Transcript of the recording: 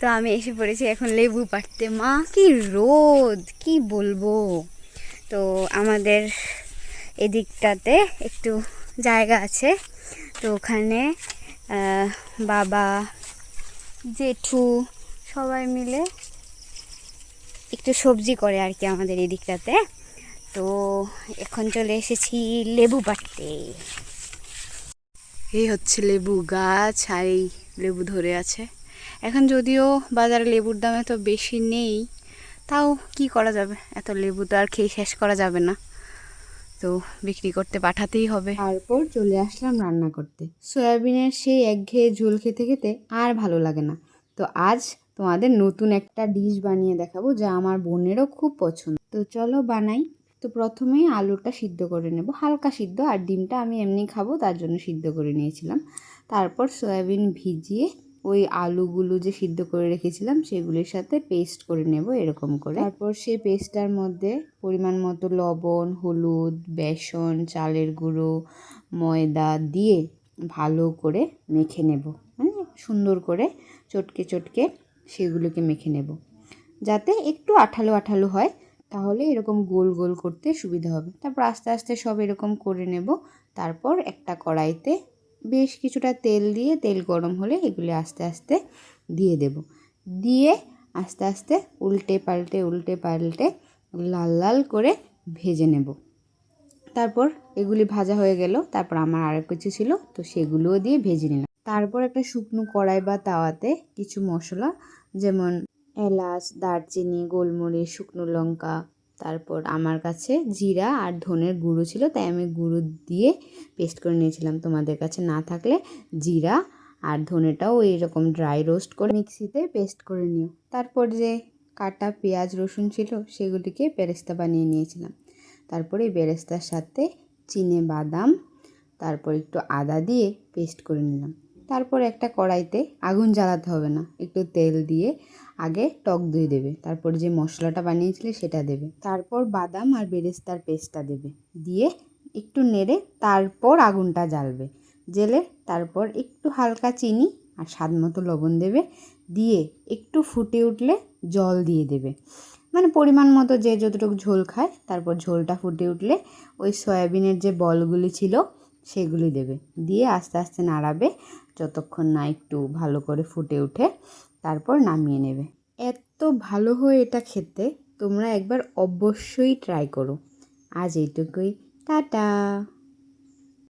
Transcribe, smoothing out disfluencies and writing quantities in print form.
তো আমি এসে পড়েছি এখন লেবু পাড়তে। মা কি রোদ, কি বলবো। তো আমাদের এদিকটাতে একটু জায়গা আছে, তো ওখানে বাবা জেঠু সবাই মিলে একটু সবজি করে আর কি আমাদের এদিকটাতে। তো এখন চলে এসেছি লেবু পাড়তে। এই হচ্ছে লেবু গাছ, আর এই লেবু ধরে আছে। এখন যদিও বাজারে লেবুর দাম এত বেশি নেই, তাও কি করা যাবে, এত লেবু তো আর খেয়ে শেষ করা যাবে না, তো বিক্রি করতে পাঠাতেই হবে। তারপর চলে আসলাম রান্না করতে। সয়াবিনের সেই একঘেয়ে ঝোল খেতে খেতে আর ভালো লাগে না, তো আজ তোমাদের নতুন একটা ডিশ বানিয়ে দেখাবো যা আমার বোনেরও খুব পছন্দ। তো চলো বানাই। তো প্রথমেই আলুটা সিদ্ধ করে নেব, হালকা সিদ্ধ, আর ডিমটা আমি এমনি খাবো তার জন্য সিদ্ধ করে নিয়েছিলাম। তারপর সয়াবিন ভিজিয়ে ওই আলুগুলো যে সিদ্ধ করে রেখেছিলাম সেগুলির সাথে পেস্ট করে নেব এরকম করে। তারপর সেই পেস্টটার মধ্যে পরিমাণ মতো লবণ, হলুদ, বেসন, চালের গুঁড়ো, ময়দা দিয়ে ভালো করে মেখে নেব, মানে সুন্দর করে চটকে চটকে সেগুলোকে মেখে নেব যাতে একটু আঠালো আঠালো হয়, তাহলে এরকম গোল গোল করতে সুবিধা হবে। তারপর আস্তে আস্তে সব এরকম করে নেব। তারপর একটা কড়াইতে বেশ কিছুটা তেল দিয়ে, তেল গরম হলে এগুলি আস্তে আস্তে দিয়ে দেব। দিয়ে আস্তে আস্তে উল্টে পাল্টে লাল লাল করে ভেজে নেব। তারপর এগুলি ভাজা হয়ে গেল, তারপর আমার আরও কিছু ছিল, তো সেগুলোও দিয়ে ভেজে নিলাম। তারপর একটা শুকনো কড়াই বা তাওয়াতে কিছু মশলা, যেমন এলাচ, দারচিনি, গোলমরিচ, শুকনো লঙ্কা, তারপর আমার কাছে জিরা আর ধনের গুঁড়ো ছিল, তাই আমি গুঁড়ো দিয়ে পেস্ট করে নিয়েছিলাম। তোমাদের কাছে না থাকলে জিরা আর ধনেটাও এইরকম ড্রাই রোস্ট করে মিক্সিতে পেস্ট করে নিও। তারপর যে কাটা পেঁয়াজ রসুন ছিল সেগুলিকে বেরেস্তা বানিয়ে নিয়েছিলাম। তারপরে এই বেরেস্তার সাথে চিনে বাদাম, তারপর একটু আদা দিয়ে পেস্ট করে নিলাম। তারপর একটা কড়াইতে, আগুন জ্বালাতে হবে না, একটু তেল দিয়ে আগে টক দই দেবে, তারপর যে মশলাটা বানিয়েছিলে সেটা দেবে, তারপর বাদাম আর বেরেস্তার পেস্টটা দেবে, দিয়ে একটু নেড়ে তারপর আগুনটা জ্বালবে। জেলে তারপর একটু হালকা চিনি আর স্বাদ মতো লবণ দেবে, দিয়ে একটু ফুটে উঠলে জল দিয়ে দেবে, মানে পরিমাণ মতো যে যতটুকু ঝোল খায়। তারপর ঝোলটা ফুটে উঠলে ওই সয়াবিনের যে বলগুলি ছিল সেগুলি দেবে, দিয়ে আস্তে আস্তে নাড়াবে যতক্ষণ না একটু ভালো করে ফুটে ওঠে, তারপর নামিয়ে নেবে। এত ভালো হয় এটা খেতে, তোমরা একবার অবশ্যই ট্রাই করো। আজ এইটুকুই, টাটা।